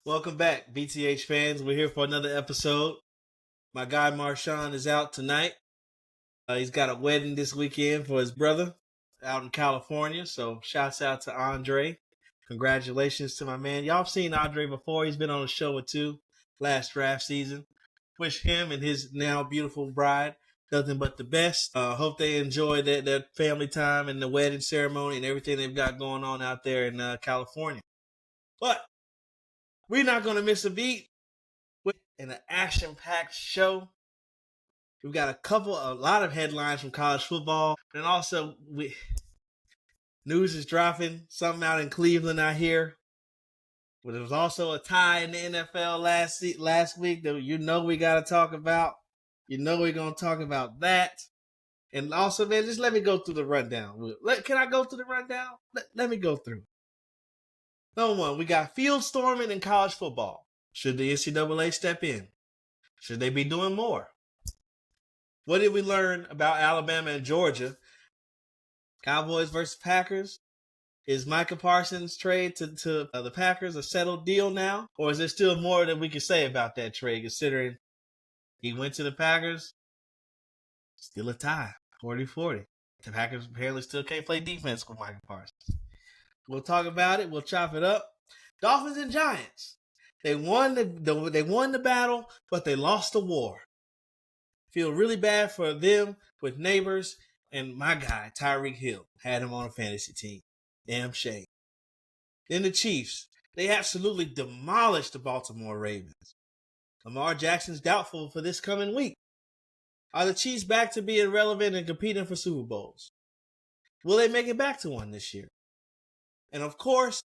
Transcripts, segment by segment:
Welcome back, BTH fans. We're here for another episode. My guy Marshawn is out tonight. He's got a wedding this weekend for his brother out in California. So shouts out to Andre. Congratulations to my man. Y'all have seen Andre before. He's been on the show or two last draft season. Wish him and his now beautiful bride nothing but the best. Hope they enjoy their family time and the wedding ceremony and everything they've got going on out there in California. But we're not going to miss a beat in an action-packed show. We've got a lot of headlines from college football, and also news is dropping. Something out in Cleveland, I hear. But there was also a tie in the NFL last week that we got to talk about. We're going to talk about that. And also, man, just let me go through the rundown. Can I go through the rundown? Let me go through. Number one, we got field storming in college football. Should the NCAA step in? Should they be doing more? What did we learn about Alabama and Georgia? Cowboys versus Packers. Is Micah Parsons' trade to the Packers a settled deal now? Or is there still more that we can say about that trade, considering he went to the Packers? Still a tie, 40-40. The Packers apparently still can't play defense with Micah Parsons. We'll talk about it. We'll chop it up. Dolphins and Giants. They won the battle, but they lost the war. Feel really bad for them with Neighbors and my guy, Tyreek Hill. Had him on a fantasy team. Damn shame. Then the Chiefs. They absolutely demolished the Baltimore Ravens. Lamar Jackson's doubtful for this coming week. Are the Chiefs back to being relevant and competing for Super Bowls? Will they make it back to one this year? And of course,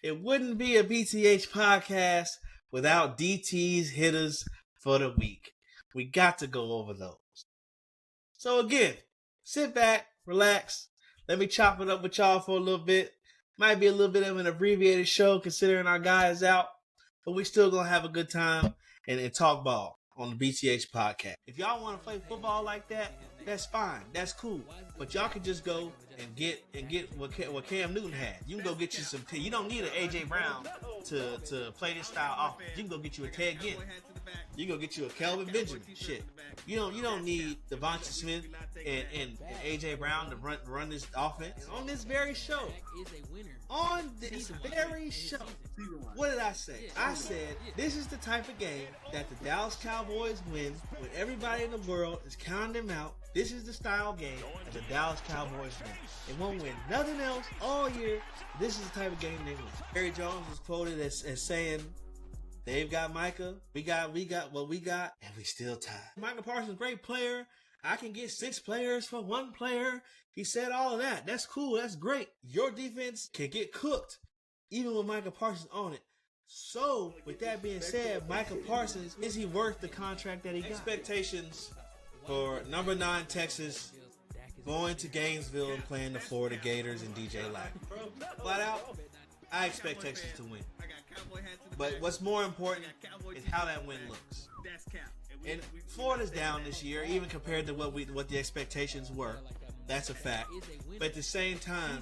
it wouldn't be a BTH podcast without DT's Hittas for the week. We got to go over those. So again, sit back, relax. Let me chop it up with y'all for a little bit. Might be a little bit of an abbreviated show considering our guy is out. But we still going to have a good time and talk ball on the BTH podcast. If y'all want to play football like that, that's fine. That's cool. But y'all can just go and get what Cam Newton had. You can go get you some. You don't need an AJ Brown to play this style offense. You can go get you a Ted Ginn. You can go get you a Kelvin Benjamin. Shit. You don't need Devonta Smith and AJ Brown to run this offense on this very show. On this very show. What did I say? I said this is the type of game that the Dallas Cowboys win when everybody in the world is counting them out. This is the style game that the Dallas Cowboys win. They won't win nothing else all year. This is the type of game they win. Jerry Jones was quoted as saying, they've got Micah, we got what we got, and we still tied. Micah Parsons, great player. I can get 6 players for 1 player. He said all of that. That's cool. That's great. Your defense can get cooked, even with Micah Parsons on it. So, with that being said, Micah Parsons, is he worth the contract that he got? Expectations for number 9 Texas going to Gainesville and playing the Florida Gators and DJ Lack. Flat out, I expect Texas to win. But what's more important is how that win looks. And Florida's down this year, even compared to what the expectations were. That's a fact. But at the same time,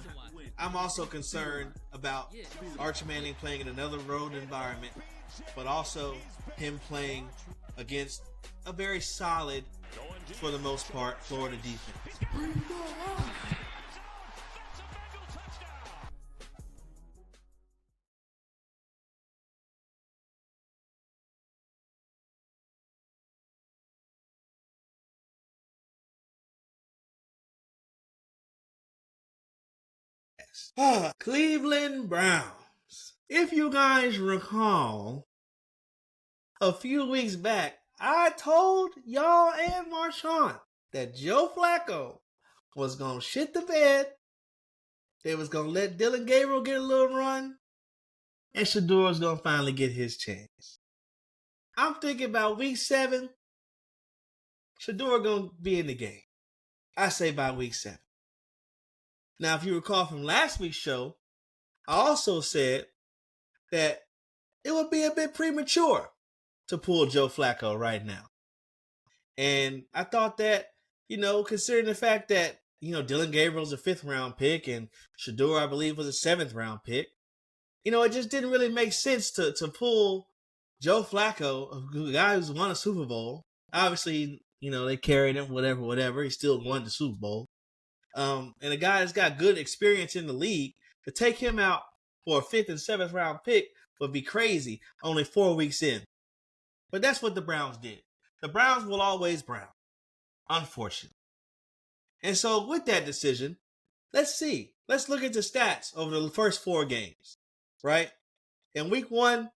I'm also concerned about Arch Manning playing in another road environment, but also him playing against a very solid, for the most part, Florida defense. Cleveland Browns. If you guys recall, a few weeks back, I told y'all and Marshawn that Joe Flacco was going to shit the bed. They was going to let Dylan Gabriel get a little run. And Shedeur was going to finally get his chance. I'm thinking about week 7, Shedeur going to be in the game. I say by week 7. Now, if you recall from last week's show, I also said that it would be a bit premature to pull Joe Flacco right now. And I thought that, considering the fact that, Dylan Gabriel's a 5th round pick and Shedeur, I believe, was a 7th round pick, it just didn't really make sense to pull Joe Flacco, a guy who's won a Super Bowl. Obviously, they carried him, whatever. He still won the Super Bowl. And a guy that's got good experience in the league, to take him out for a 5th and 7th round pick would be crazy only 4 weeks in. But that's what the Browns did. The Browns will always Brown, unfortunately. And so with that decision, let's see. Let's look at the stats over the first 4 games, right? In week 1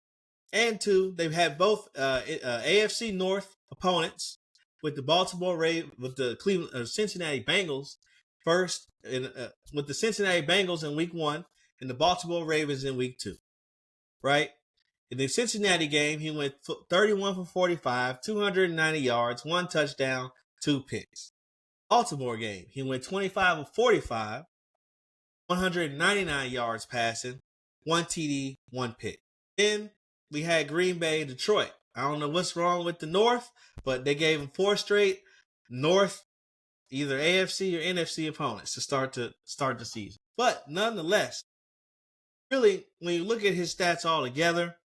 and 2, they've had both AFC North opponents with the Cincinnati Bengals first, with the Cincinnati Bengals in week 1 and the Baltimore Ravens in week 2, right? In the Cincinnati game, he went 31 for 45, 290 yards, 1 touchdown, 2 picks. Baltimore game, he went 25 for 45, 199 yards passing, 1 TD, 1 pick. Then we had Green Bay and Detroit. I don't know what's wrong with the North, but they gave him 4 straight North, either AFC or NFC opponents to start the season. But nonetheless, really, when you look at his stats all together,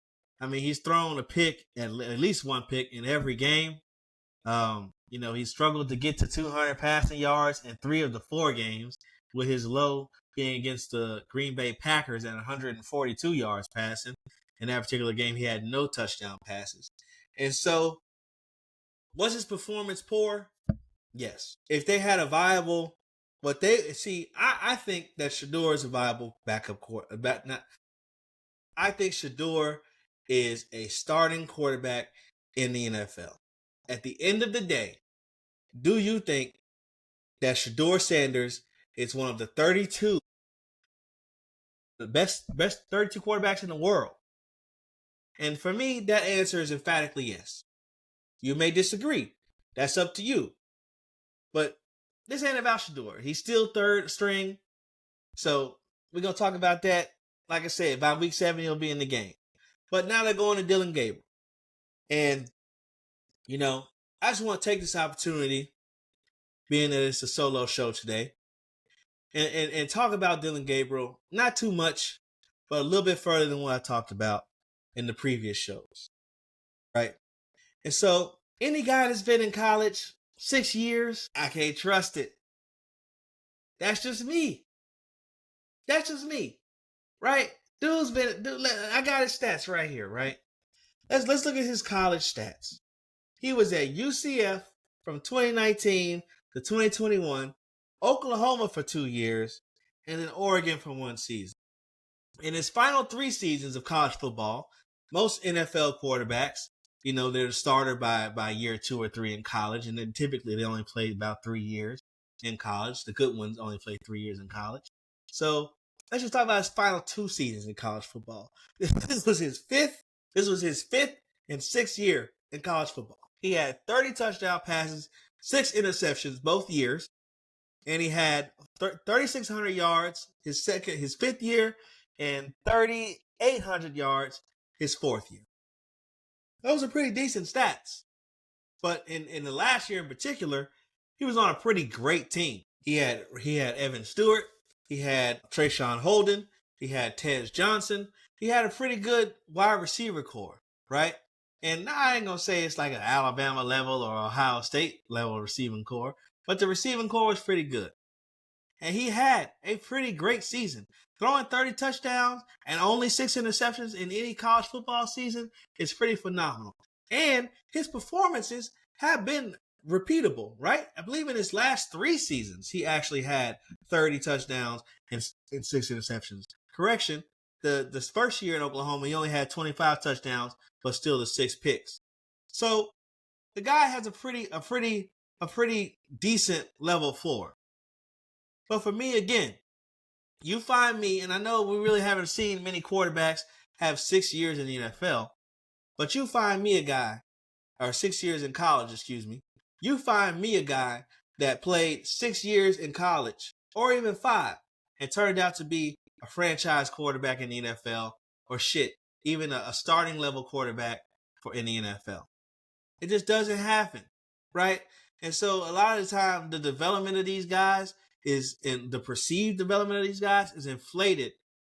I mean, he's thrown a pick, at least 1 pick in every game. He struggled to get to 200 passing yards in 3 of the 4 games, with his low being against the Green Bay Packers at 142 yards passing. In that particular game, he had no touchdown passes. And so, was his performance poor? Yes. If they had a viable, I think that Shedeur is a viable backup quarterback. I think Shedeur is a starting quarterback in the NFL. At the end of the day, do you think that Shedeur Sanders is one of the best 32 quarterbacks in the world? And for me, that answer is emphatically yes. You may disagree. That's up to you. But this ain't about Shedeur. He's still 3rd string. So we're going to talk about that. Like I said, by week 7, he'll be in the game. But now they're going to Dillon Gabriel. And, I just want to take this opportunity, being that it's a solo show today, and talk about Dillon Gabriel. Not too much, but a little bit further than what I talked about in the previous shows, right? And so, any guy that's been in college 6 years, I can't trust it. That's just me. Right? I got his stats right here, right? Let's look at his college stats. He was at UCF from 2019 to 2021, Oklahoma for 2 years, and then Oregon for 1 season. In his final 3 seasons of college football, most NFL quarterbacks, they're the starter by year 2 or 3 in college, and then typically they only play about 3 years in college. The good ones only play 3 years in college. So let's just talk about his final 2 seasons in college football. This was his fifth and 6th year in college football. He had 30 touchdown passes, 6 interceptions both years, and he had 3,600 yards his 5th year, and 3,800 yards his 4th year. Those are pretty decent stats. But in the last year in particular, he was on a pretty great team. He had Evan Stewart, he had Trayshawn Holden, he had Tez Johnson. He had a pretty good wide receiver core, right? And I ain't going to say it's like an Alabama level or Ohio State level receiving core, but the receiving core was pretty good. And he had a pretty great season. Throwing 30 touchdowns and only 6 interceptions in any college football season is pretty phenomenal. And his performances have been repeatable, right? I believe in his last 3 seasons, he actually had 30 touchdowns and 6 interceptions. Correction, the first year in Oklahoma, he only had 25 touchdowns, but still the 6 picks. So the guy has a pretty decent level floor. But for me, again, you find me, and I know we really haven't seen many quarterbacks have 6 years in the NFL, but you find me a guy, or 6 years in college, excuse me. You find me a guy that played 6 years in college, or even 5, and turned out to be a franchise quarterback in the NFL, or even a starting level quarterback in the NFL. It just doesn't happen, right? And so a lot of the time, the development of these guys the perceived development of these guys is inflated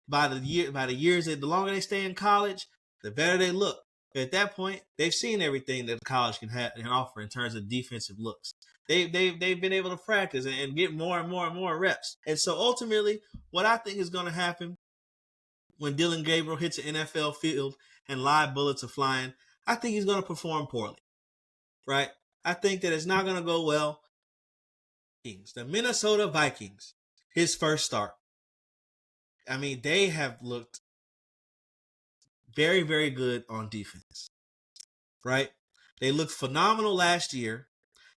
the longer they stay in college, the better they look. But at that point, they've seen everything that college can offer in terms of defensive looks. They've been able to practice and get more and more and more reps. And so ultimately, what I think is going to happen when Dillon Gabriel hits an NFL field and live bullets are flying, I think he's going to perform poorly, right? I think that it's not going to go well. The Minnesota Vikings, his first start. I mean, they have looked very, very good on defense, right? They looked phenomenal last year.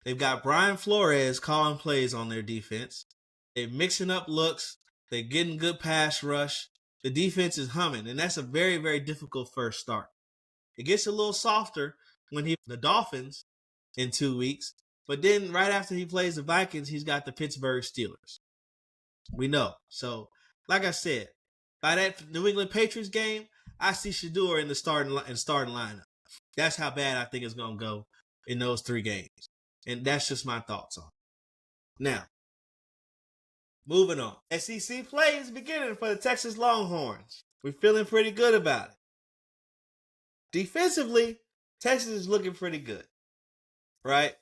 They've got Brian Flores calling plays on their defense. They're mixing up looks. They're getting good pass rush. The defense is humming, and that's a very, very difficult first start. It gets a little softer when he the Dolphins in 2 weeks, but then right after he plays the Vikings, he's got the Pittsburgh Steelers. We know. So, like I said, by that New England Patriots game, I see Shedeur in the starting lineup. That's how bad I think it's going to go in those 3 games. And that's just my thoughts on it. Now, moving on. SEC play is beginning for the Texas Longhorns. We're feeling pretty good about it. Defensively, Texas is looking pretty good, right?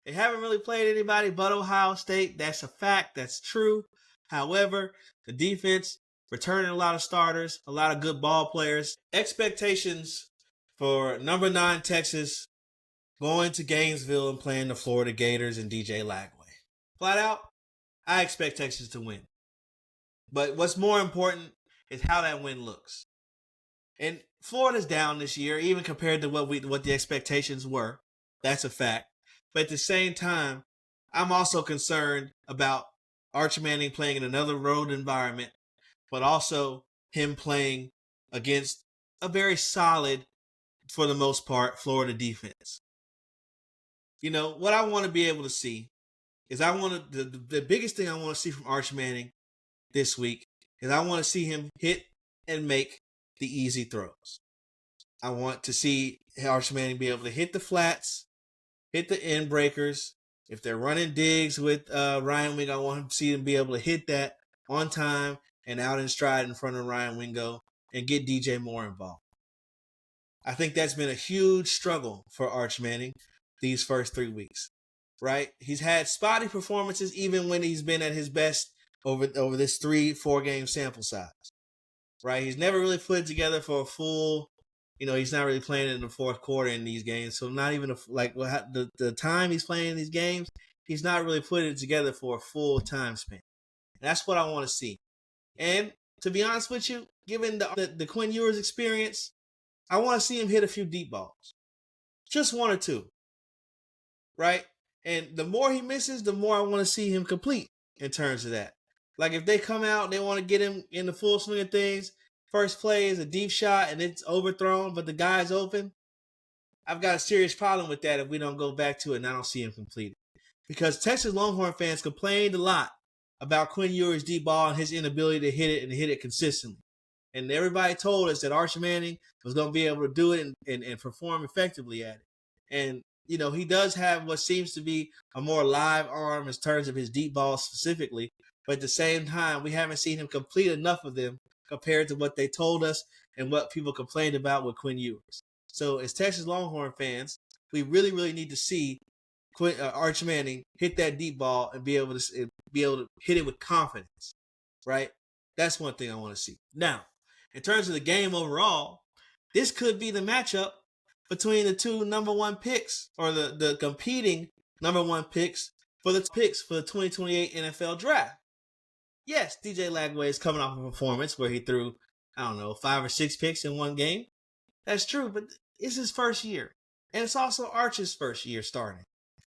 They haven't really played anybody but Ohio State. That's a fact. That's true. However, the defense returning a lot of starters, a lot of good ball players. Expectations for number 9 Texas going to Gainesville and playing the Florida Gators and DJ Lagway. Flat out, I expect Texas to win. But what's more important is how that win looks. And Florida's down this year, even compared to what the expectations were. That's a fact. But at the same time, I'm also concerned about Arch Manning playing in another road environment, but also him playing against a very solid, for the most part, Florida defense. You know, what I want to be able to see is the biggest thing I want to see from Arch Manning this week is I want to see him hit and make the easy throws. I want to see Arch Manning be able to hit the flats, hit the end breakers. If they're running digs with Ryan Wingo, I want him to see them be able to hit that on time and out in stride in front of Ryan Wingo and get DJ Moore involved. I think that's been a huge struggle for Arch Manning these first 3 weeks, right? He's had spotty performances even when he's been at his best over this 3-4 game sample size, right? He's never really put it together for a full, he's not really playing in the fourth quarter in these games. So not even the time he's playing in these games, he's not really putting it together for a full time span. And that's what I want to see. And to be honest with you, given the Quinn Ewers experience, I want to see him hit a few deep balls. Just 1 or 2. Right? And the more he misses, the more I want to see him complete in terms of that. Like if they come out and they want to get him in the full swing of things, first play is a deep shot and it's overthrown, but the guy's open. I've got a serious problem with that if we don't go back to it and I don't see him complete it. Because Texas Longhorn fans complained a lot about Quinn Ewers' deep ball and his inability to hit it and hit it consistently. And everybody told us that Arch Manning was going to be able to do it and perform effectively at it. And, he does have what seems to be a more live arm in terms of his deep ball specifically. But at the same time, we haven't seen him complete enough of them compared to what they told us and what people complained about with Quinn Ewers. So as Texas Longhorn fans, we really, really need to see Arch Manning hit that deep ball and be able to hit it with confidence, right? That's one thing I want to see. Now, in terms of the game overall, this could be the matchup between the 2 number 1 picks or the competing number 1 picks for the 2028 NFL draft. Yes, DJ Lagway is coming off a performance where he threw, 5 or 6 picks in one game. That's true, but it's his first year. And it's also Arch's first year starting.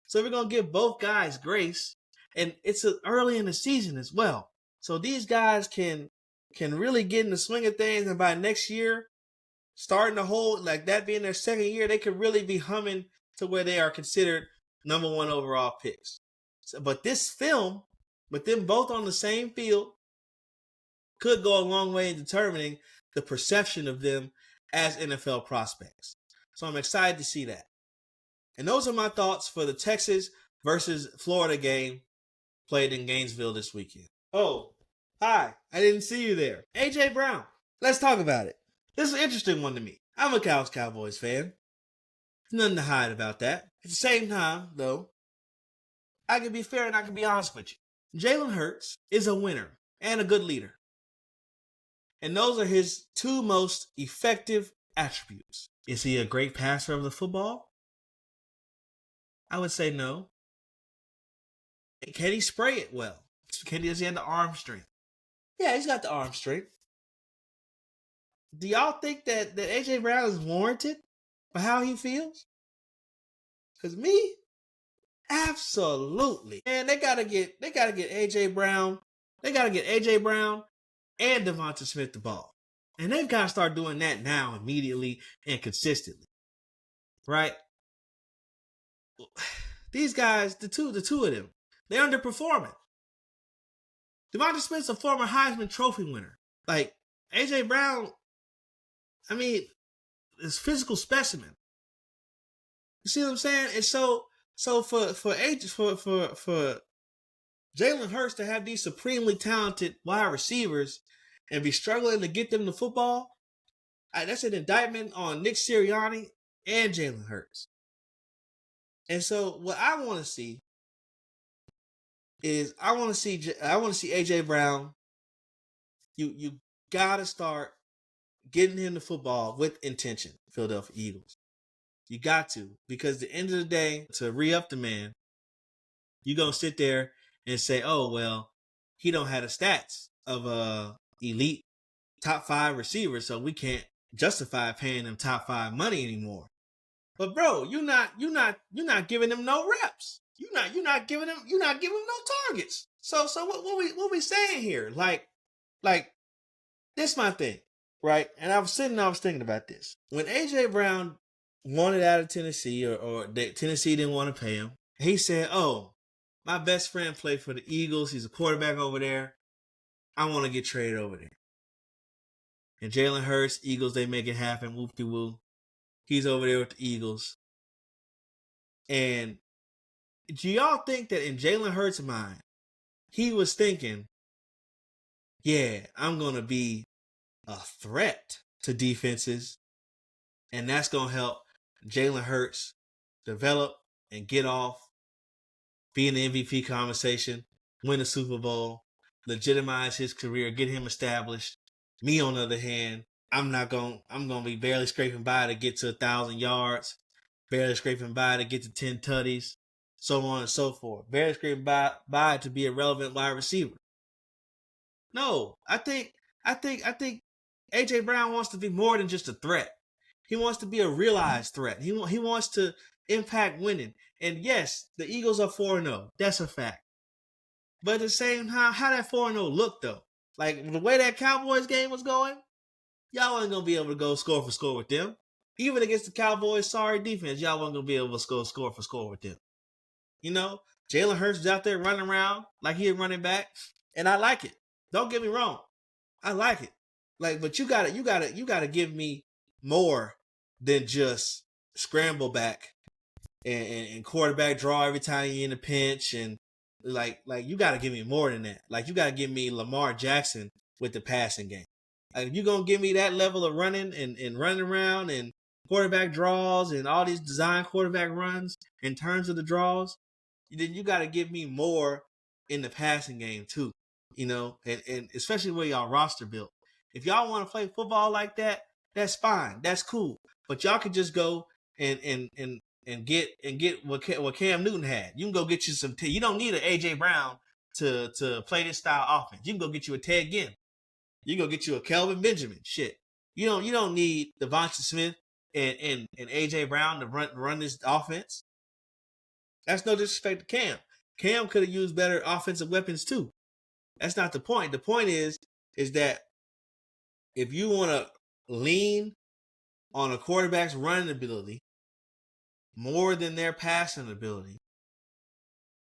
So we're going to give both guys grace. And it's early in the season as well. So these guys can really get in the swing of things. And by next year, starting to hold, like that being their second year, they could really be humming to where they are considered number 1 overall picks. But this film, with them both on the same field, could go a long way in determining the perception of them as NFL prospects. So I'm excited to see that. And those are my thoughts for the Texas versus Florida game played in Gainesville this weekend. Oh, Hi, I didn't see you there. A.J. Brown. Let's talk about it. This is an interesting one to me. I'm a Cowboys fan. There's nothing to hide about that. At the same time, though, I can be fair and I can be honest with you. Jalen Hurts is a winner and a good leader. And those are his two most effective attributes. Is he a great passer of the football? I would say no. Can he spray it well? Does he have the arm strength? Yeah, he's got the arm strength. Do y'all think that A.J. Brown is warranted for how he feels? Because me, absolutely. Man, they gotta get A.J. Brown. They gotta get A.J. Brown and Devonta Smith the ball. And they've got to start doing that now, immediately and consistently. Right? These guys, the two of them, they're underperforming. Devonta Smith's a former Heisman Trophy winner. Like, A.J. Brown, I mean, is physical specimen. You see what I'm saying? And so for Jalen Hurts to have these supremely talented wide receivers and be struggling to get them the football, that's an indictment on Nick Sirianni and Jalen Hurts. And so what I want to see is I want to see AJ Brown. You gotta start getting him the football with intention, Philadelphia Eagles. You got to, because at the end of the day, to re-up the man, you're gonna sit there and say, oh well, he don't have the stats of a elite top 5 receiver, so we can't justify paying him top 5 money anymore. But bro, you're not giving him no reps. You're not giving him no targets. So what we saying here? Like this my thing, right? And I was thinking about this. When AJ Brown wanted out of Tennessee, or Tennessee didn't want to pay him, he said, "Oh, my best friend played for the Eagles. He's a quarterback over there. I want to get traded over there." And Jalen Hurts, Eagles, they make it happen. Whoop-de-woo. He's over there with the Eagles. And do y'all think that in Jalen Hurts' mind, he was thinking, yeah, I'm going to be a threat to defenses, and that's going to help Jalen Hurts develop and get off, be in the MVP conversation, win a Super Bowl, legitimize his career, get him established. Me, on the other hand, I'm going to be barely scraping by to get to 1,000 yards, barely scraping by to get to 10 tutties, so on and so forth. Barely scraping by to be a relevant wide receiver. No, I think AJ Brown wants to be more than just a threat. He wants to be a realized threat. He wants to impact winning. And yes, the Eagles are 4-0. That's a fact. But at the same time, how that 4-0 look though? Like the way that Cowboys game was going, y'all wasn't gonna be able to go score for score with them. Even against the Cowboys' sorry defense, y'all wasn't gonna be able to score for score with them. You know, Jalen Hurts is out there running around like he a running back, and I like it. Don't get me wrong, I like it. Like, but you gotta give me more than just scramble back and quarterback draw every time you're in a pinch, and like you gotta give me more than that. Like, you gotta give me Lamar Jackson with the passing game. Like, if you're gonna give me that level of running and running around and quarterback draws and all these design quarterback runs in terms of the draws, then you gotta give me more in the passing game too. You know, and especially where y'all roster built. If y'all want to play football like that, that's fine. That's cool. But y'all could just go and get what Cam Newton had. You can go get you some. You don't need an AJ Brown to play this style offense. You can go get you a Ted Ginn. You can go get you a Kelvin Benjamin. Shit. You don't need Devonta Smith and AJ Brown to run this offense. That's no disrespect to Cam. Cam could have used better offensive weapons too. That's not the point. The point is that if you want to lean on a quarterback's running ability more than their passing ability,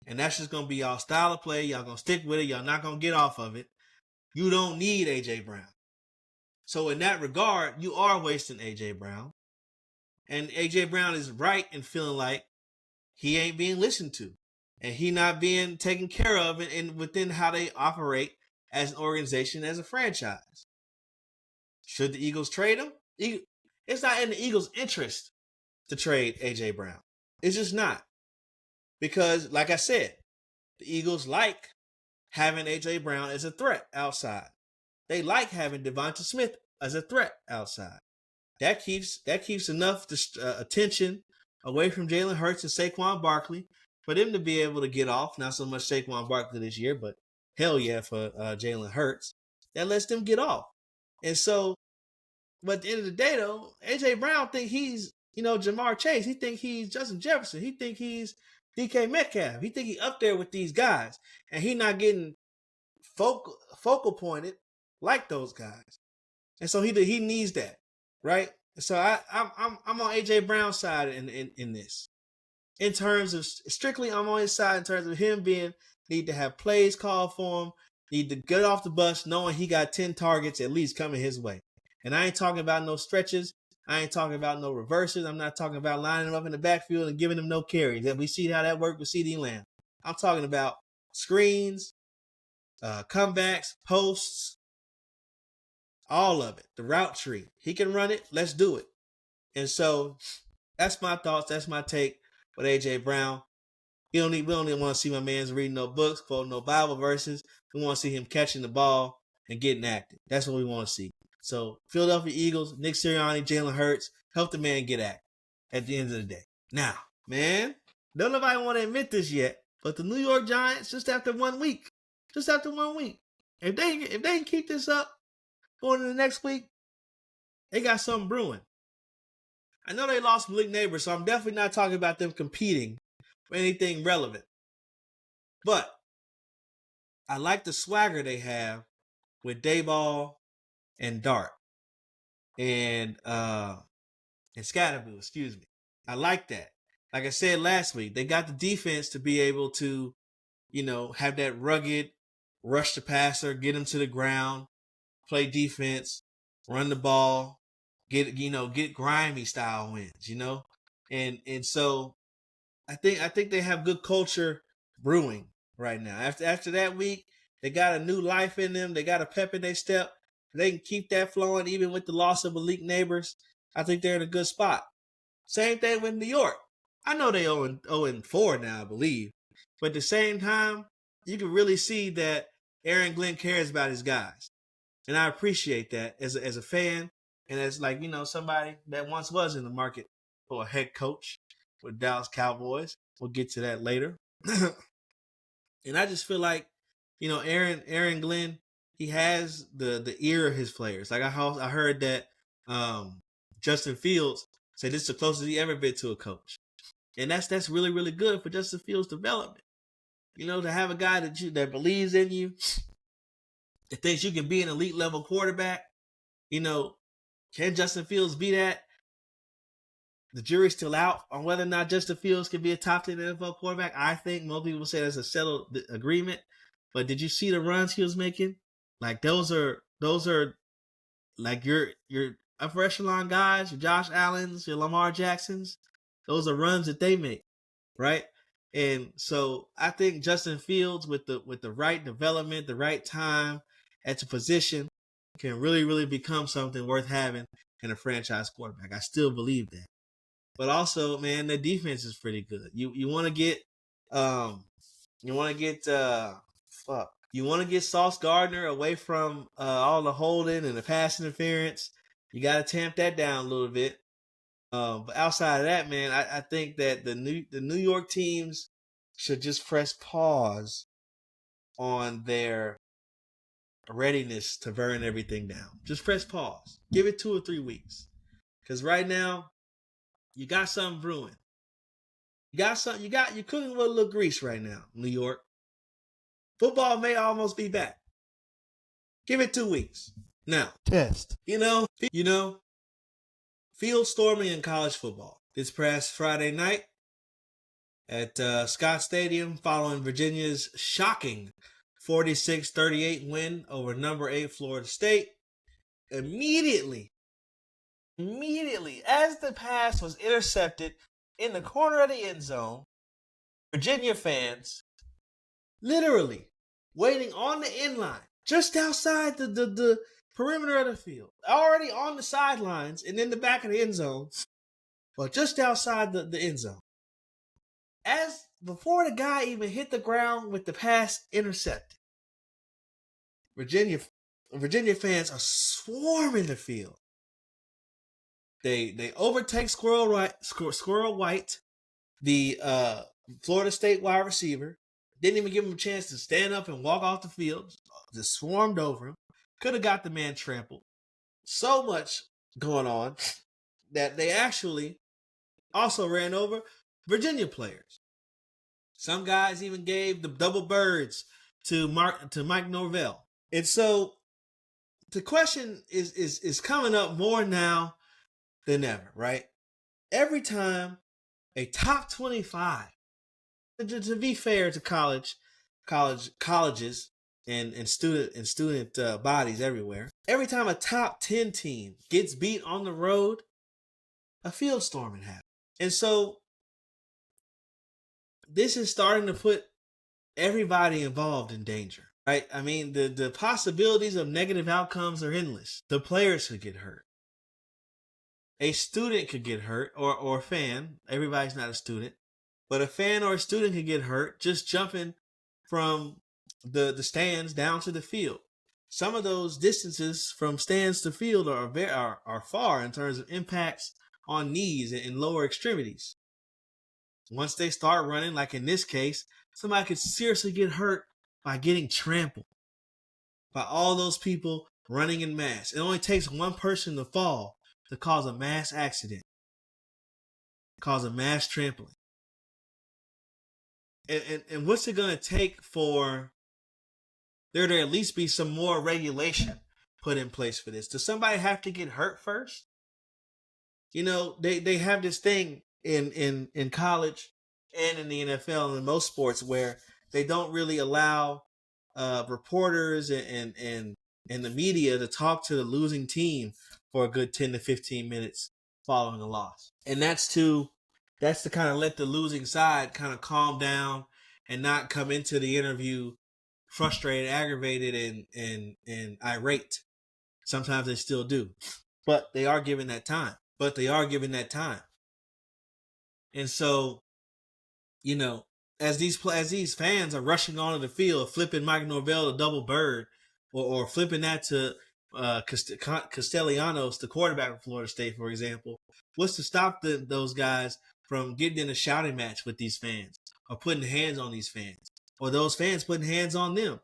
and that's just going to be y'all style of play, y'all going to stick with it, y'all not going to get off of it, you don't need A.J. Brown. So in that regard, you are wasting A.J. Brown. And A.J. Brown is right in feeling like he ain't being listened to. And he not being taken care of and within how they operate as an organization, as a franchise. Should the Eagles trade him? It's not in the Eagles' interest to trade A.J. Brown. It's just not. Because, like I said, the Eagles like having A.J. Brown as a threat outside. They like having Devonta Smith as a threat outside. That keeps enough attention away from Jalen Hurts and Saquon Barkley for them to be able to get off. Not so much Saquon Barkley this year, but hell yeah for Jalen Hurts. That lets them get off. And so, but at the end of the day, though, A.J. Brown think he's, Jamar Chase. He think he's Justin Jefferson. He think he's DK Metcalf. He think he's up there with these guys. And he not getting focal pointed like those guys. And so he needs that, right? So I'm on A.J. Brown's side in this. In terms of strictly, I'm on his side in terms of him need to have plays called for him, need to get off the bus knowing he got 10 targets at least coming his way. And I ain't talking about no stretches. I ain't talking about no reverses. I'm not talking about lining him up in the backfield and giving him no carries. That we see how that worked with CeeDee Lamb. I'm talking about screens, comebacks, posts, all of it. The route tree. He can run it. Let's do it. And so that's my thoughts. That's my take with A.J. Brown. We don't want to see my man's reading no books, quoting no Bible verses. We want to see him catching the ball and getting active. That's what we want to see. So Philadelphia Eagles, Nick Sirianni, Jalen Hurts, help the man get active at the end of the day. Now, man, don't nobody want to admit this yet, but the New York Giants, just after 1 week, if they can keep this up going into the next week, they got something brewing. I know they lost Malik Neighbors, so I'm definitely not talking about them competing for anything relevant. But I like the swagger they have with Dayball and Dart and Scatterboo, excuse me. I like that. Like I said last week, they got the defense to be able to, have that rugged rush the passer, get him to the ground, play defense, run the ball, get grimy style wins, and so I think they have good culture brewing right now. After that week, they got a new life in them. They got a pep in their step. They can keep that flowing even with the loss of Malik Neighbors. I think they're in a good spot. Same thing with New York. I know they 0-4 now, I believe. But at the same time, you can really see that Aaron Glenn cares about his guys. And I appreciate that as a fan and as somebody that once was in the market for a head coach with Dallas Cowboys. We'll get to that later. And I just feel like, Aaron Glenn, he has the ear of his players. Like I heard that Justin Fields said this is the closest he ever been to a coach. And that's really, really good for Justin Fields' development. To have a guy that believes in you, that thinks you can be an elite level quarterback. Can Justin Fields be that? The jury's still out on whether or not Justin Fields can be a top 10 NFL quarterback. I think most people say that's a settled agreement. But did you see the runs he was making? Like those are like your upper echelon guys, your Josh Allens, your Lamar Jacksons. Those are runs that they make, right? And so I think Justin Fields with the right development, the right time at the position can really, really become something worth having in a franchise quarterback. I still believe that. But also, man, the defense is pretty good. You want to get Sauce Gardner away from all the holding and the pass interference. You got to tamp that down a little bit. But outside of that, man, I think that the New York teams should just press pause on their readiness to burn everything down. Just press pause. Give it 2 or 3 weeks. Because right now, you got something brewing. You're cooking with a little grease right now, New York. Football may almost be back. Give it 2 weeks. Now, Test. field storming in college football. This past Friday night at Scott Stadium following Virginia's shocking 46-38 win over number 8 Florida State. Immediately, as the pass was intercepted in the corner of the end zone, Virginia fans literally waiting on the end line just outside the perimeter of the field, already on the sidelines and in the back of the end zone, but just outside the end zone. As before the guy even hit the ground with the pass intercepted, Virginia fans are swarming the field. They overtake Squirrel White, the Florida State wide receiver. Didn't even give him a chance to stand up and walk off the field. Just swarmed over him. Could have got the man trampled. So much going on that they actually also ran over Virginia players. Some guys even gave the double birds to Mike Norvell. And so the question is coming up more now than ever, right? Every time a top 25, to be fair to colleges and student bodies everywhere, every time a top 10 team gets beat on the road, a field storming happens. And so this is starting to put everybody involved in danger, right? I mean, the possibilities of negative outcomes are endless. The players could get hurt. A student could get hurt, or a fan. Everybody's not a student. But a fan or a student could get hurt just jumping from the stands down to the field. Some of those distances from stands to field are far in terms of impacts on knees and lower extremities. Once they start running, like in this case, somebody could seriously get hurt by getting trampled by all those people running in mass. It only takes one person to fall to cause a mass accident, cause a mass trampling. And what's it going to take for there to at least be some more regulation put in place for this? Does somebody have to get hurt first? You know, they have this thing in college and in the NFL and in most sports where they don't really allow reporters and the media to talk to the losing team for a good 10 to 15 minutes following a loss. And that's to kind of let the losing side kind of calm down and not come into the interview frustrated, aggravated, and irate. Sometimes they still do. But they are given that time. And so, you know, as these fans are rushing onto the field, flipping Mike Norvell to double bird, or flipping that to Castellanos, the quarterback of Florida State, for example, what's to stop those guys from getting in a shouting match with these fans, or putting hands on these fans, or those fans putting hands on them,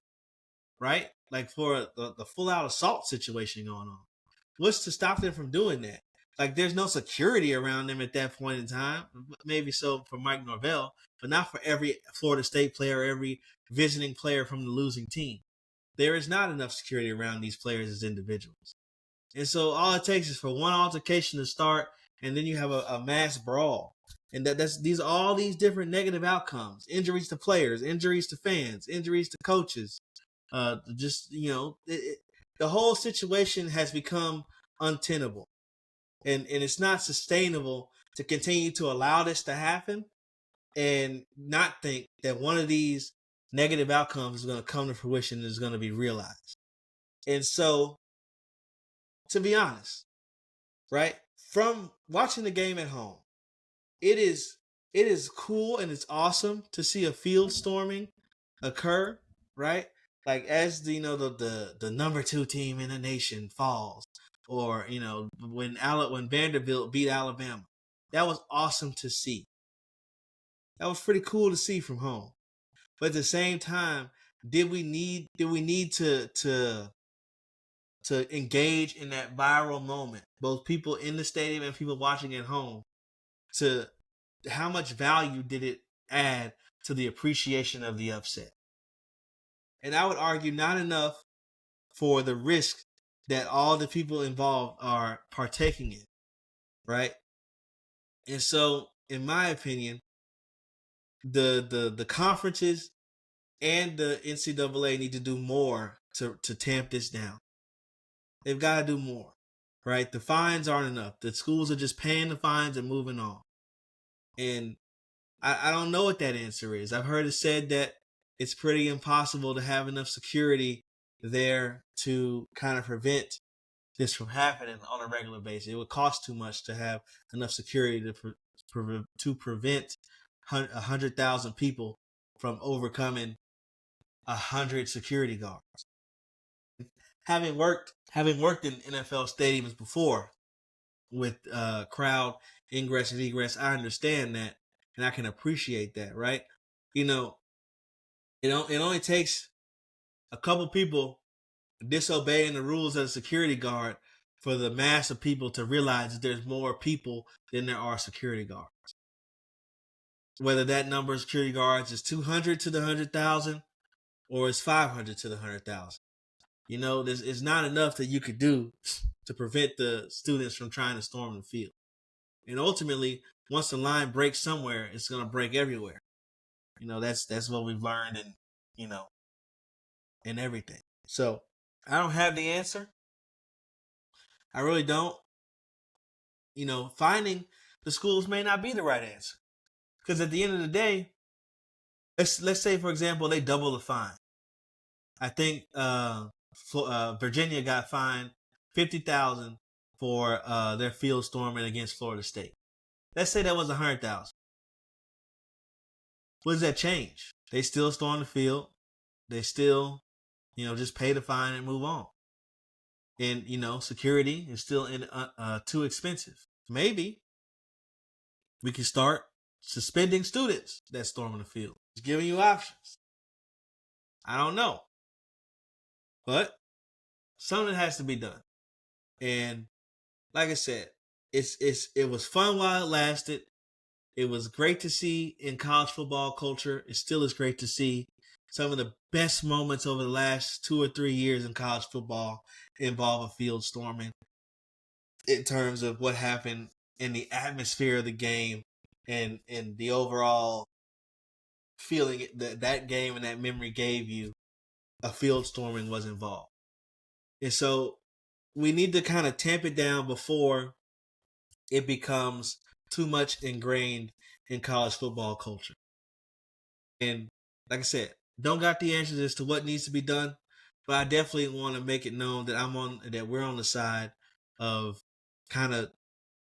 right? Like for the full-out assault situation going on. What's to stop them from doing that? Like, there's no security around them at that point in time. Maybe so for Mike Norvell, but not for every Florida State player, every visiting player from the losing team. There is not enough security around these players as individuals. And so all it takes is for one altercation to start, and then you have a mass brawl. And these are all these different negative outcomes: injuries to players, injuries to fans, injuries to coaches. The whole situation has become untenable, and it's not sustainable to continue to allow this to happen and not think that one of these negative outcomes is going to come to fruition and is going to be realized. And so, to be honest, right, from watching the game at home, it is cool and it's awesome to see a field storming occur, right? Like, as the number 2 team in the nation falls, or when Vanderbilt beat Alabama, that was awesome to see. That was pretty cool to see from home. But at the same time, did we need to engage in that viral moment, both people in the stadium and people watching at home? To how much value did it add to the appreciation of the upset? And I would argue not enough for the risk that all the people involved are partaking in, right? And so, in my opinion, the conferences and the NCAA need to do more to tamp this down. They've got to do more, right? The fines aren't enough. The schools are just paying the fines and moving on. And I don't know what that answer is. I've heard it said that it's pretty impossible to have enough security there to kind of prevent this from happening on a regular basis. It would cost too much to have enough security to prevent 100,000 people from overcoming 100 security guards. Having worked in NFL stadiums before with crowd ingress and egress, I understand that and I can appreciate that, right? You know, it only takes a couple people disobeying the rules of the security guard for the mass of people to realize that there's more people than there are security guards. Whether that number of security guards is 200 to the 100,000 or it's 500 to the 100,000. You know, it's not enough that you could do to prevent the students from trying to storm the field. And ultimately, once the line breaks somewhere, it's going to break everywhere. You know, that's what we've learned and everything. So I don't have the answer. I really don't. You know, finding the schools may not be the right answer. Because at the end of the day, let's say, for example, they double the fine. I think Virginia got fined $50,000 for their field storming against Florida State. Let's say that was $100,000. What does that change? They still storm the field. They still, just pay the fine and move on. And security is still too expensive. Maybe we can start suspending students that storm the field. Just giving you options. I don't know. But something has to be done. And like I said, it was fun while it lasted. It was great to see in college football culture. It still is great to see some of the best moments over the last 2 or 3 years in college football involve a field storming in terms of what happened in the atmosphere of the game and the overall feeling that game and that memory gave you. A field storming was involved. And so we need to kind of tamp it down before it becomes too much ingrained in college football culture. And like I said, don't got the answers as to what needs to be done, but I definitely want to make it known that we're on the side of kind of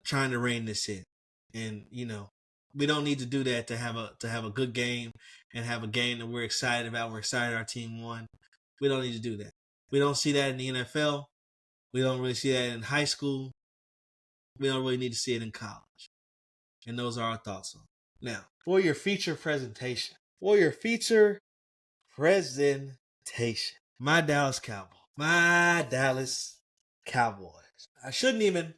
trying to rein this in. And we don't need to do that to have a good game and have a game that we're excited about. We're excited our team won. We don't need to do that. We don't see that in the NFL. We don't really see that in high school. We don't really need to see it in college. And those are our thoughts on it. Now, for your feature presentation. My Dallas Cowboys. I'm not even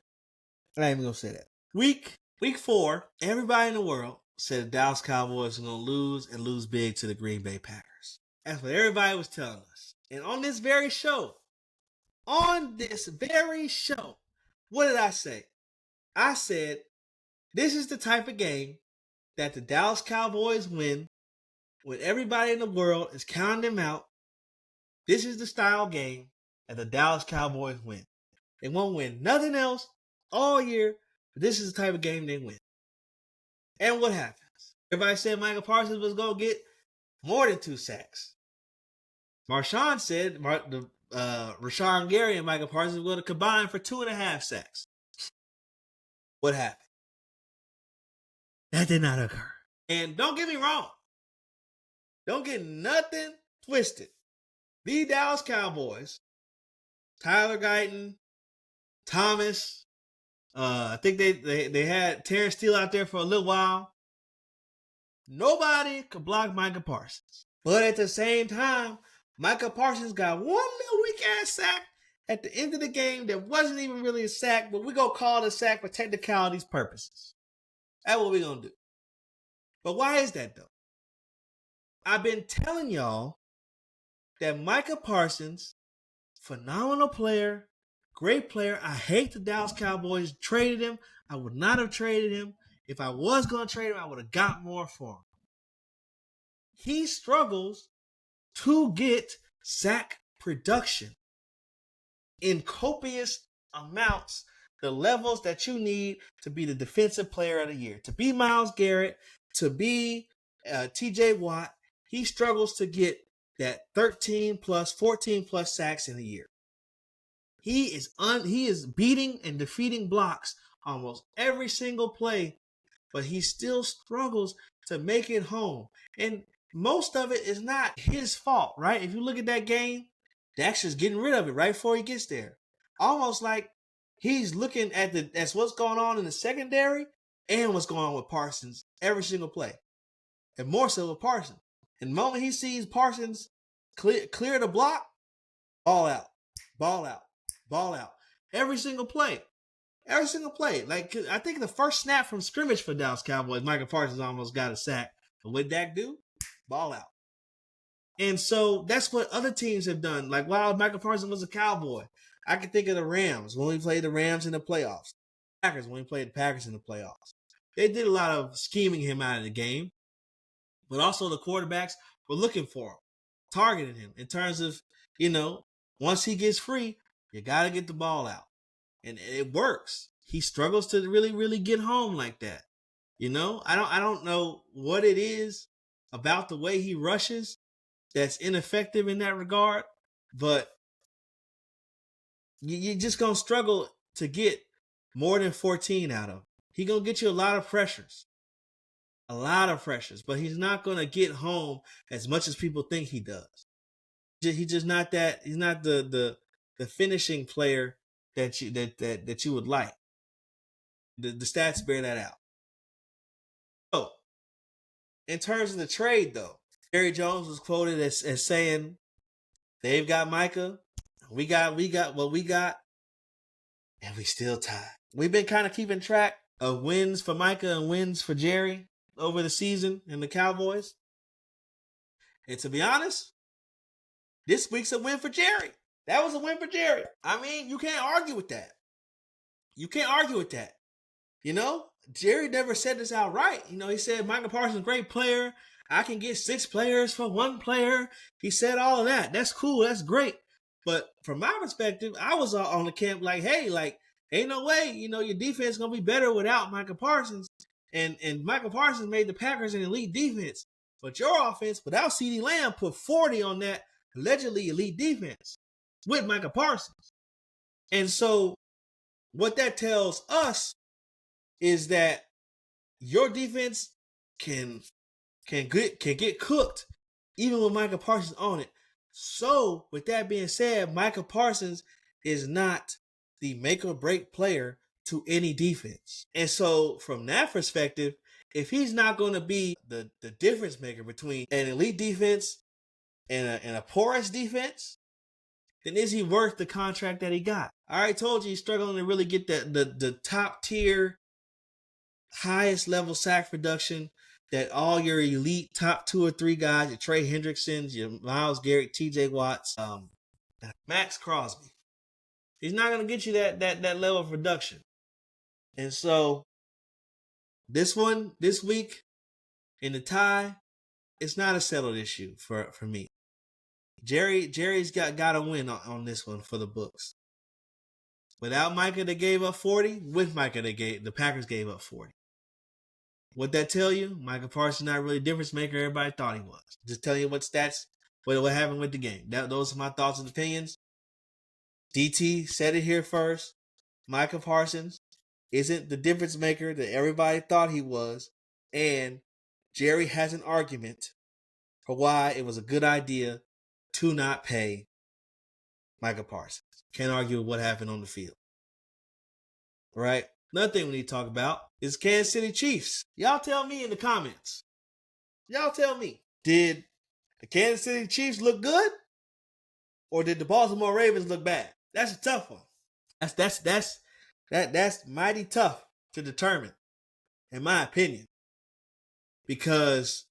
going to say that. Week 4, everybody in the world said the Dallas Cowboys were going to lose big to the Green Bay Packers. That's what everybody was telling us. And on this very show, what did I say? I said, this is the type of game that the Dallas Cowboys win when everybody in the world is counting them out. This is the style game that the Dallas Cowboys win. They won't win nothing else all year, but this is the type of game they win. And what happens? Everybody said Michael Parsons was going to get more than 2 sacks. Marshawn said Rashawn Gary and Michael Parsons were going to combine for 2.5 sacks. What happened? That did not occur. And don't get me wrong. Don't get nothing twisted. The Dallas Cowboys, Tyler Guyton, Thomas, I think they had Terrence Steele out there for a little while. Nobody could block Micah Parsons. But at the same time, Micah Parsons got one little weak-ass sack at the end of the game that wasn't even really a sack, but we're going to call it a sack for technicalities purposes. That's what we're going to do. But why is that, though? I've been telling y'all that Micah Parsons, phenomenal player, great player. I hate the Dallas Cowboys traded him. I would not have traded him. If I was going to trade him, I would have got more for him. He struggles to get sack production in copious amounts, the levels that you need to be the defensive player of the year, to be Myles Garrett, to be TJ Watt. He struggles to get that 13 plus, 14 plus sacks in a year. He is beating and defeating blocks almost every single play, but he still struggles to make it home. And most of it is not his fault, right? If you look at that game, Daxter's getting rid of it right before he gets there. Almost like he's looking at what's going on in the secondary and what's going on with Parsons every single play. And more so with Parsons. And the moment he sees Parsons clear the block, ball out, ball out, ball out. Every single play. Every single play. Like, I think the first snap from scrimmage for Dallas Cowboys, Michael Parsons almost got a sack. But what Dak do? Ball out. And so that's what other teams have done. Like, while Michael Parsons was a Cowboy, I can think of the Rams when we played the Rams in the playoffs. Packers when we played the Packers in the playoffs. They did a lot of scheming him out of the game. But also the quarterbacks were looking for him, targeting him in terms of, once he gets free, you got to get the ball out. And it works. He struggles to really, really get home like that. I don't know what it is about the way he rushes that's ineffective in that regard, but you're just going to struggle to get more than 14 out of him. He's going to get you a lot of pressures. But he's not going to get home as much as people think he does. He's just not that. He's not the finishing player that you would like. The stats bear that out. So, in terms of the trade, though, Jerry Jones was quoted as saying, "They've got Micah, we got what we got, and we still tied." We've been kind of keeping track of wins for Micah and wins for Jerry over the season in the Cowboys. And to be honest, this week's a win for Jerry. That was a win for Jerry. I mean, you can't argue with that. Jerry never said this outright. He said, Michael Parsons, great player. I can get 6 players for 1 player. He said all of that. That's cool. That's great. But from my perspective, I was on the camp like, hey, like, ain't no way, your defense is going to be better without Michael Parsons. And Michael Parsons made the Packers an elite defense. But your offense, without CeeDee Lamb, put 40 on that allegedly elite defense with Michael Parsons. And so what that tells us is that your defense can get cooked even with Michael Parsons on it. So with that being said, Michael Parsons is not the make or break player to any defense. And so from that perspective, if he's not going to be the difference maker between an elite defense and a porous defense, then is he worth the contract that he got? I already told you he's struggling to really get the top tier, highest level sack production that all your elite top 2 or 3 guys, your Trey Hendricksons, your Myles Garrett, TJ Watts, Max Crosby. He's not going to get you that level of production. And so this week in the tie, it's not a settled issue for me. Jerry's got a win on this one for the books. Without Micah, they gave up 40. With Micah, the Packers gave up 40. What'd that tell you? Michael Parsons not really a difference maker everybody thought he was. Just telling you what stats, what happened with the game. Those are my thoughts and opinions. DT said it here first. Michael Parsons isn't the difference maker that everybody thought he was. And Jerry has an argument for why it was a good idea to not pay Michael Parsons. Can't argue with what happened on the field. Right? Another thing we need to talk about is Kansas City Chiefs. Y'all tell me in the comments. Y'all tell me. Did the Kansas City Chiefs look good? Or did the Baltimore Ravens look bad? That's a tough one. That's mighty tough to determine, in my opinion. Because,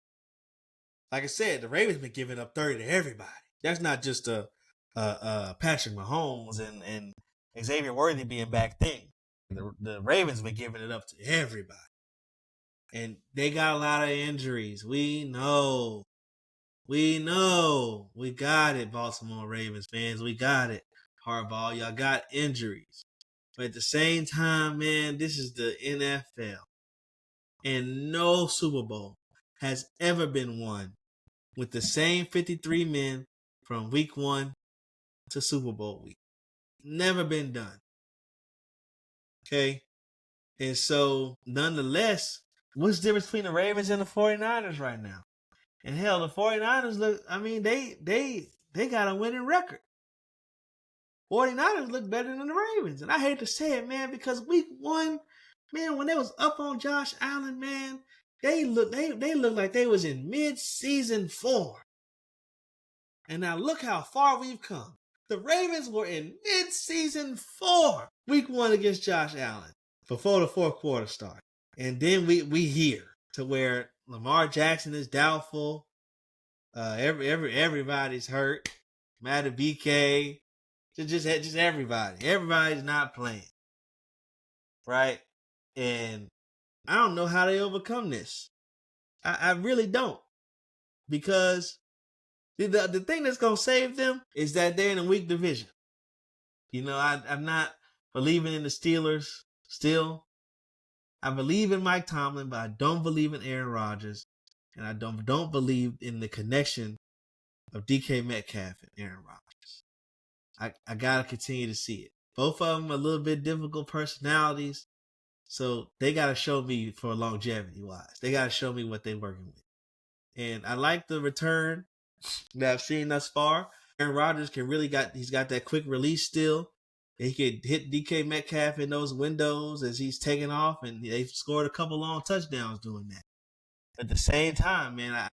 like I said, the Ravens been giving up 30 to everybody. That's not just a Patrick Mahomes and Xavier Worthy being back thing. The Ravens been giving it up to everybody. And they got a lot of injuries. We know. We got it, Baltimore Ravens fans. We got it. Harbaugh, y'all got injuries. But at the same time, man, this is the NFL. And no Super Bowl has ever been won with the same 53 men from week 1 to Super Bowl week. Never been done. Okay? And so, nonetheless, what's the difference between the Ravens and the 49ers right now? And hell, the 49ers look, I mean, they got a winning record. 49ers look better than the Ravens. And I hate to say it, man, because week 1, man, when they was up on Josh Allen, man, they looked like they was in mid-season form. And now look how far we've come. The Ravens were in mid-season form week 1 against Josh Allen before the fourth quarter started. And then we here to where Lamar Jackson is doubtful. Everybody's hurt. Matter BK. Just everybody. Everybody's not playing. Right? And I don't know how they overcome this. I really don't. Because the thing that's going to save them is that they're in a weak division. You know, I'm not believing in the Steelers still. I believe in Mike Tomlin, but I don't believe in Aaron Rodgers. And I don't believe in the connection of DK Metcalf and Aaron Rodgers. I got to continue to see it. Both of them are a little bit difficult personalities. So they got to show me for longevity-wise. They got to show me what they're working with. And I like the return that I've seen thus far. Aaron Rodgers he's got that quick release still. He could hit DK Metcalf in those windows as he's taking off, and they've scored a couple long touchdowns doing that. At the same time, man,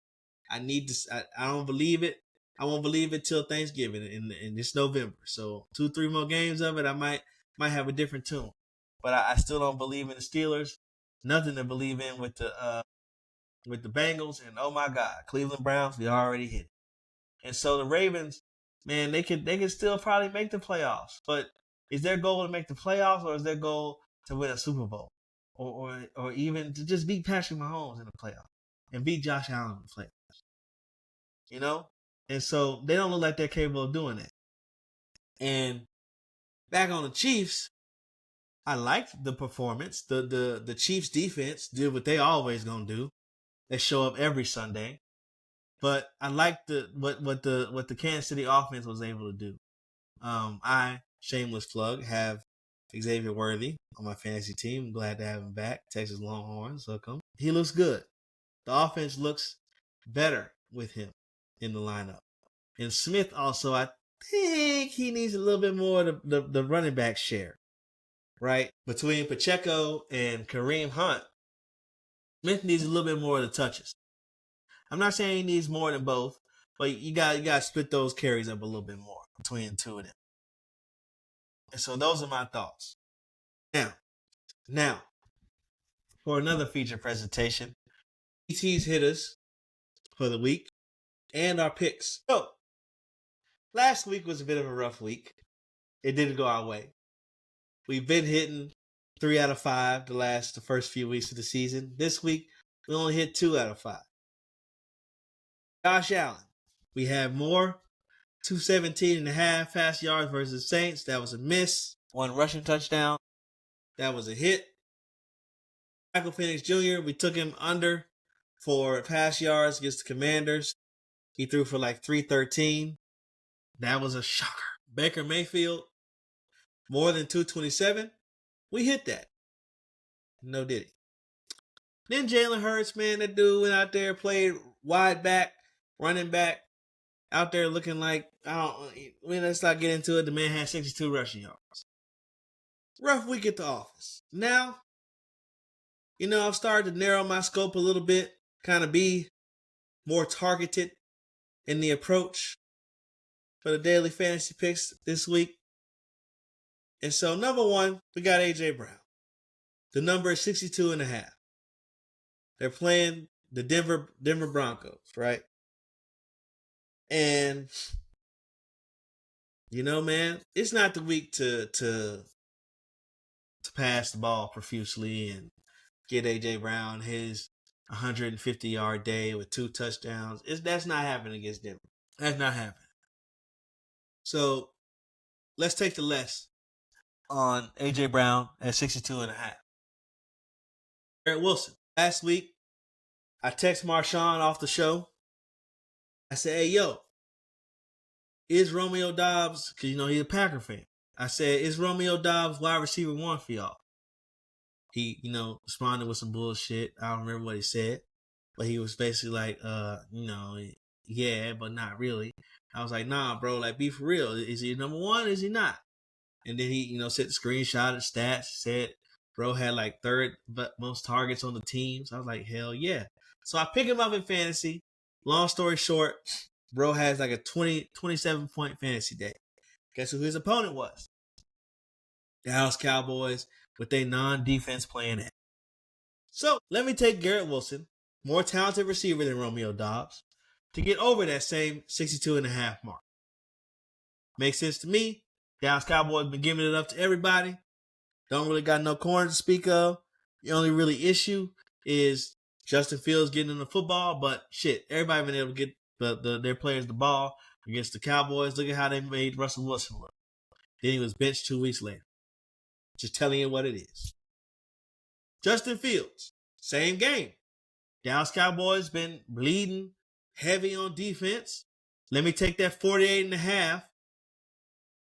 I need to. I don't believe it. I won't believe it till Thanksgiving in this November. So 2-3 more games of it, I might have a different tune. But I still don't believe in the Steelers. Nothing to believe in with the Bengals. And oh my God, Cleveland Browns, we already hit it. And so the Ravens, man, they could still probably make the playoffs. But is their goal to make the playoffs, or is their goal to win a Super Bowl, or even to just beat Patrick Mahomes in the playoffs and beat Josh Allen in the playoffs? You know, and so they don't look like they're capable of doing that. And back on the Chiefs, I liked the performance. The Chiefs defense did what they always gonna do. They show up every Sunday. But I liked what the Kansas City offense was able to do. Shameless plug, have Xavier Worthy on my fantasy team. I'm glad to have him back. Texas Longhorns, hook him. He looks good. The offense looks better with him in the lineup. And Smith also, I think he needs a little bit more of the running back share. Right? Between Pacheco and Kareem Hunt, Smith needs a little bit more of the touches. I'm not saying he needs more than both, but you got to split those carries up a little bit more between the two of them. And so those are my thoughts. Now, for another feature presentation, BT's Hittas for the week and our picks. So, last week was a bit of a rough week. It didn't go our way. We've been hitting 3 out of 5 the first few weeks of the season. This week, we only hit 2 out of 5. Josh Allen, we have more 217.5 pass yards versus Saints. That was a miss. 1 rushing touchdown. That was a hit. Michael Penix Jr., we took him under for pass yards against the Commanders. He threw for like 313. That was a shocker. Baker Mayfield, more than 227. We hit that. No diddy. Then Jalen Hurts, man, that dude went out there, played wide back, running back, out there looking like, let's not get into it. The man had 62 rushing yards. Rough week at the office. Now, I've started to narrow my scope a little bit, kind of be more targeted in the approach for the daily fantasy picks this week. And so, number 1, we got A.J. Brown. The number is 62.5. They're playing the Denver Broncos, right? And, man, it's not the week to pass the ball profusely and get A.J. Brown his 150-yard day with 2 touchdowns. That's not happening against Denver. That's not happening. So, let's take the less on A.J. Brown at 62.5. Garrett Wilson. Last week, I text Marshawn off the show. I said, hey, yo, is Romeo Doubs, because he's a Packer fan. I said, is Romeo Doubs wide receiver 1 for y'all? He, responded with some bullshit. I don't remember what he said, but he was basically like, yeah, but not really. I was like, nah, bro, like, be for real. Is he number 1? Is he not? And then he, sent the screenshot of stats, said bro had like 3rd most targets on the team. So I was like, hell yeah. So I pick him up in fantasy. Long story short, bro has like a 27-point fantasy day. Guess who his opponent was? Dallas Cowboys with a non-defense playing at. So let me take Garrett Wilson, more talented receiver than Romeo Doubs, to get over that same 62.5 mark. Makes sense to me. Dallas Cowboys been giving it up to everybody. Don't really got no corner to speak of. The only really issue is Justin Fields getting in the football, but shit, everybody been able to get their players the ball against the Cowboys. Look at how they made Russell Wilson look. Then he was benched 2 weeks later. Just telling you what it is. Justin Fields, same game. Dallas Cowboys been bleeding heavy on defense. Let me take that 48.5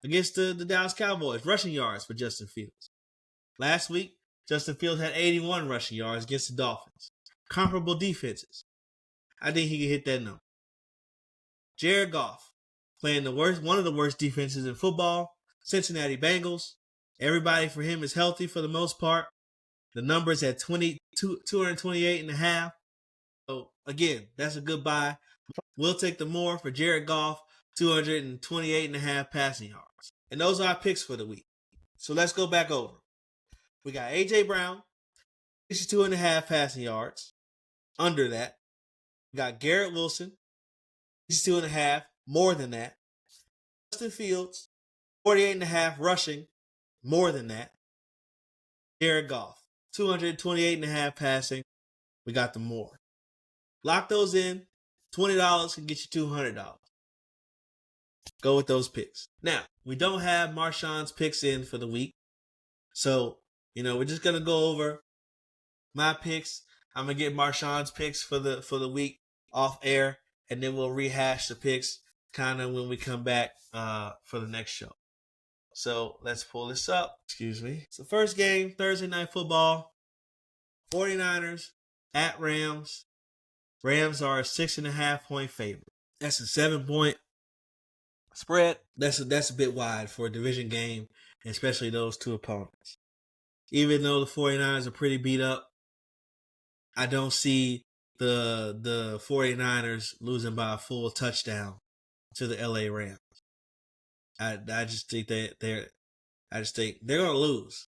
against the Dallas Cowboys. Rushing yards for Justin Fields. Last week, Justin Fields had 81 rushing yards against the Dolphins. Comparable defenses. I think he can hit that number. Jared Goff, playing one of the worst defenses in football. Cincinnati Bengals. Everybody for him is healthy for the most part. The number's at 228.5. So again, that's a good buy. We'll take the more for Jared Goff, 228.5 passing yards. And those are our picks for the week. So let's go back over. We got A.J. Brown, 62.5 passing yards. Under that. We got Garrett Wilson, 62.5, more than that. Justin Fields, 48.5 rushing, more than that. Jared Goff, 228.5 passing. We got the more. Lock those in. $20 can get you $200. Go with those picks. Now, we don't have Marshawn's picks in for the week. So, we're just going to go over my picks. I'm going to get Marshawn's picks for the week off air, and then we'll rehash the picks kind of when we come back for the next show. So, let's pull this up. Excuse me. So, first game, Thursday Night Football. 49ers at Rams. Rams are a 6.5-point favorite. That's a 7-point spread. That's a bit wide for a division game, especially those two opponents. Even though the 49ers are pretty beat up, I don't see the 49ers losing by a full touchdown to the LA Rams. I just think they're gonna lose.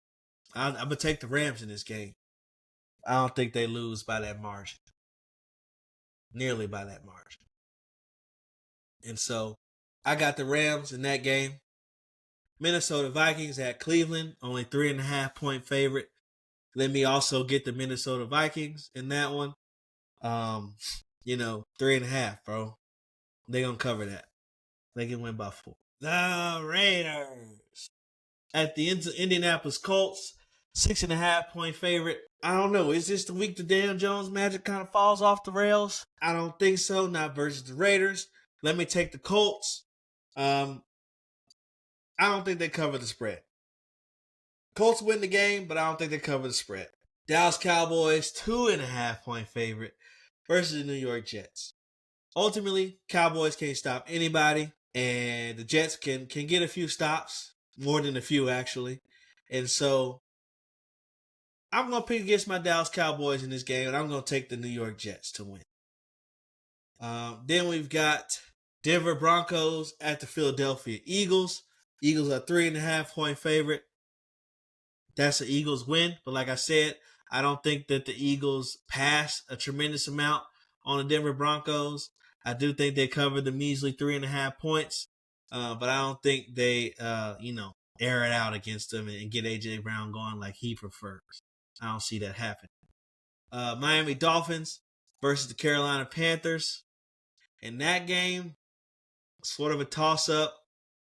I'm gonna take the Rams in this game. I don't think they lose by that margin. Nearly by that margin. And so I got the Rams in that game. Minnesota Vikings at Cleveland, only 3.5-point favorite. Let me also get the Minnesota Vikings in that one. 3.5, bro. They gonna cover that. They can win by 4. The Raiders at the Indianapolis Colts, 6.5-point favorite. I don't know. Is this the week the Daniel Jones magic kind of falls off the rails? I don't think so. Not versus the Raiders. Let me take the Colts. I don't think they cover the spread. Colts win the game, but I don't think they cover the spread. Dallas Cowboys, 2.5-point favorite versus the New York Jets. Ultimately, Cowboys can't stop anybody, and the Jets can get a few stops, more than a few actually. And so I'm going to pick against my Dallas Cowboys in this game, and I'm going to take the New York Jets to win. Then we've got Denver Broncos at the Philadelphia Eagles. Eagles are 3.5-point favorite. That's the Eagles win. But like I said, I don't think that the Eagles pass a tremendous amount on the Denver Broncos. I do think they cover the measly 3.5 points. But I don't think they, air it out against them and get A.J. Brown going like he prefers. I don't see that happening. Miami Dolphins versus the Carolina Panthers. In that game, sort of a toss-up.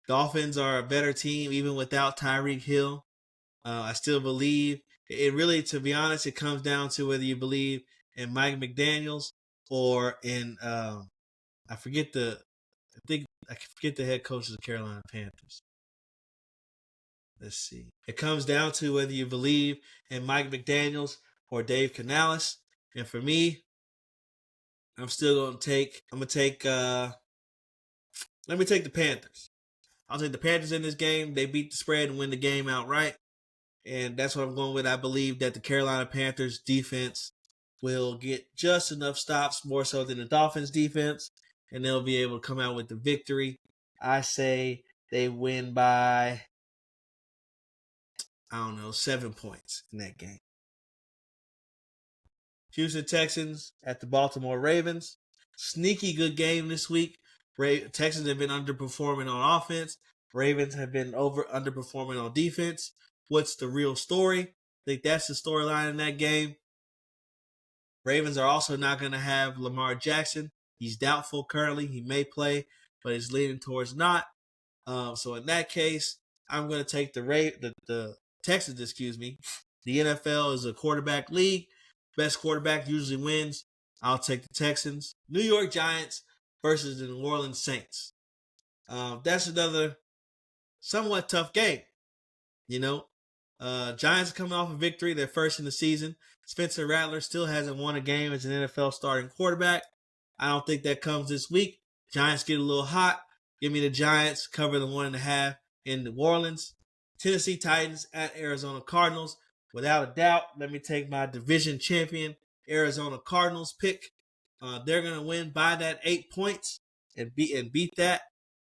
Dolphins are a better team even without Tyreek Hill. I still believe. It really, to be honest, it comes down to whether you believe in Mike McDaniels or in I forget the head coach of the Carolina Panthers. Let's see. It comes down to whether you believe in Mike McDaniels or Dave Canales. And for me, I'm gonna take let me take the Panthers. I'll take the Panthers in this game. They beat the spread and win the game outright. And that's what I'm going with. I believe that the Carolina Panthers defense will get just enough stops, more so than the Dolphins defense, and they'll be able to come out with the victory. I say they win by, 7 points in that game. Houston Texans at the Baltimore Ravens. Sneaky good game this week. Texans have been underperforming on offense. Ravens have been underperforming on defense. What's the real story? I think that's the storyline in that game. Ravens are also not going to have Lamar Jackson. He's doubtful currently. He may play, but it's leaning towards not. So in that case, I'm going to take the Texans. The NFL is a quarterback league. Best quarterback usually wins. I'll take the Texans. New York Giants versus the New Orleans Saints. That's another somewhat tough game. Giants are coming off a victory. They're first in the season. Spencer Rattler still hasn't won a game as an NFL starting quarterback. I don't think that comes this week. Giants get a little hot. Give me the Giants. Cover the 1.5 in New Orleans. Tennessee Titans at Arizona Cardinals. Without a doubt, let me take my division champion Arizona Cardinals pick. They're going to win by that 8 points and beat that.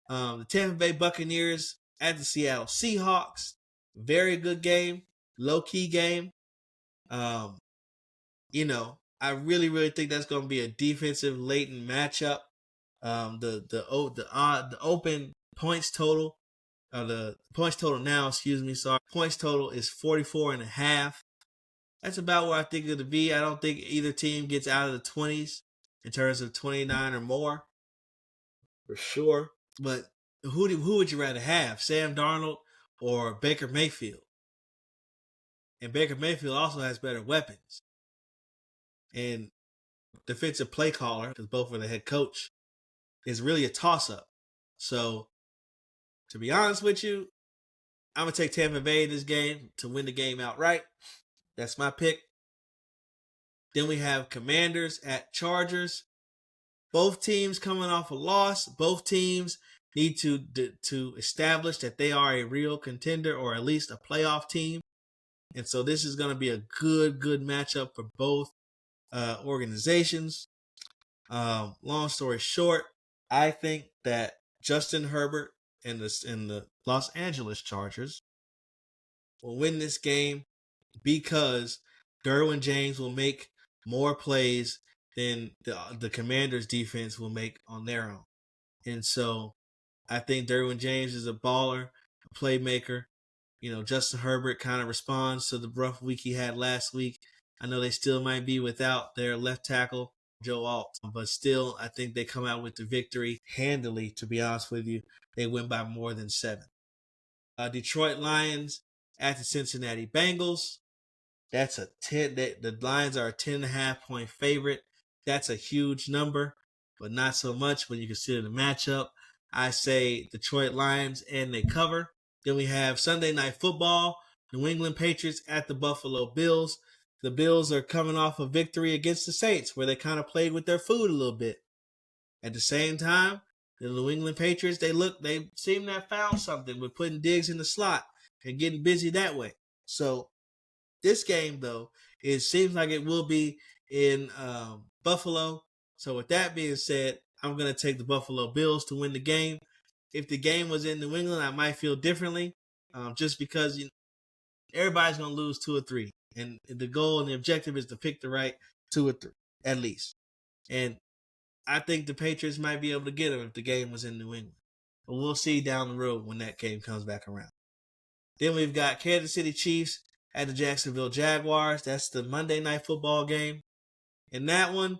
The Tampa Bay Buccaneers at the Seattle Seahawks. Very good game. Low-key game. I really, really think that's going to be a defensive laden matchup. The open points total, the points total now, points total is 44.5. That's about where I think it'll be. I don't think either team gets out of the 20s in terms of 29 or more, for sure. But who would you rather have, Sam Darnold or Baker Mayfield? And Baker Mayfield also has better weapons. And defensive play caller, because both are the head coach, is really a toss-up. So, to be honest with you, I'm going to take Tampa Bay in this game to win the game outright. That's my pick. Then we have Commanders at Chargers. Both teams coming off a loss. Both teams need to establish that they are a real contender or at least a playoff team. And so this is going to be a good matchup for both organizations. Long story short, I think that Justin Herbert and the Los Angeles Chargers will win this game because Derwin James will make more plays than the Commanders defense will make on their own. And so I think Derwin James is a baller, a playmaker. Justin Herbert kind of responds to the rough week he had last week. I know they still might be without their left tackle, Joe Alt, but still, I think they come out with the victory handily, to be honest with you. They win by more than 7. Detroit Lions at the Cincinnati Bengals. That's a 10. The Lions are a 10.5 point favorite. That's a huge number, but not so much when you consider the matchup. I say Detroit Lions and they cover. Then we have Sunday Night Football. New England Patriots at the Buffalo Bills. The Bills are coming off a victory against the Saints where they kind of played with their food a little bit. At the same time, the New England Patriots, they seem to have found something with putting Diggs in the slot and getting busy that way. So this game, though, it seems like it will be in Buffalo. So with that being said, I'm going to take the Buffalo Bills to win the game. If the game was in New England, I might feel differently, just because everybody's going to lose 2 or 3. And the goal and the objective is to pick the right 2 or 3, at least. And I think the Patriots might be able to get them if the game was in New England. But we'll see down the road when that game comes back around. Then we've got Kansas City Chiefs at the Jacksonville Jaguars. That's the Monday Night Football game. In that one,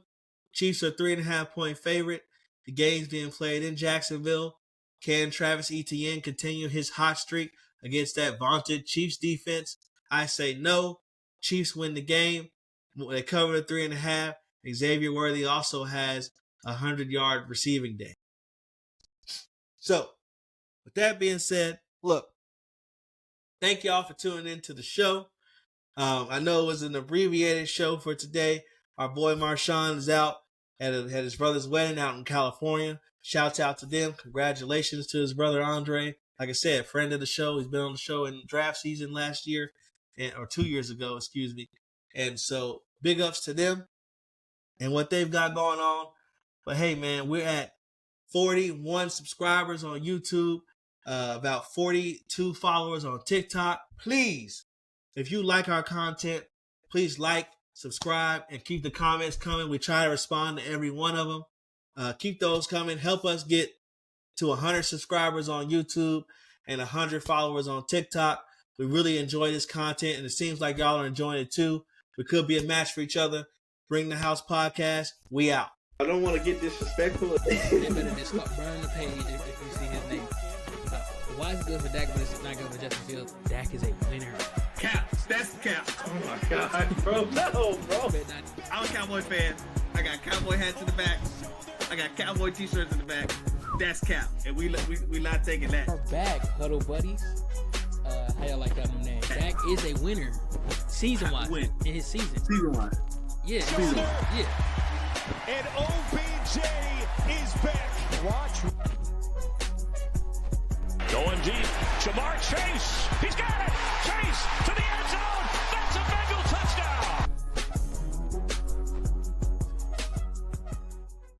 Chiefs are 3.5 point favorite. The game's being played in Jacksonville. Can Travis Etienne continue his hot streak against that vaunted Chiefs defense? I say no. Chiefs win the game. They cover the 3.5. Xavier Worthy also has 100-yard receiving day. So, with that being said, look, thank y'all for tuning in to the show. I know it was an abbreviated show for today. Our boy Marshawn is out at his brother's wedding out in California. Shouts out to them. Congratulations to his brother Andre. Like I said, friend of the show. He's been on the show in draft season last year, or 2 years ago, excuse me. And so big ups to them and what they've got going on. But hey, man, we're at 41 subscribers on YouTube, about 42 followers on TikTok. Please, if you like our content, please like, subscribe, and keep the comments coming. We try to respond to every one of them. Keep those coming. Help us get to 100 subscribers on YouTube and 100 followers on TikTok. We really enjoy this content, and it seems like y'all are enjoying it too. We could be a match for each other. Bring the House Podcast. We out. I don't want to get disrespectful. They better just burn the page if you see his name. Why is it good for Dak, but it's not good for Justin Fields? Dak is a winner. Cap. That's the cap. Oh my God, bro. No, bro. I'm a Cowboy fan. I got Cowboy hats in the back. I got Cowboy t-shirts in the back. That's cap. And we not taking that. Our back, Huddle Buddies. How y'all like that new name? Dak is a winner. Season-wise. Win. In his season. Season-wise. Yeah. Season. Yeah. And OBJ is back. Watch. Going deep. Jamar Chase. He's got it. Chase to the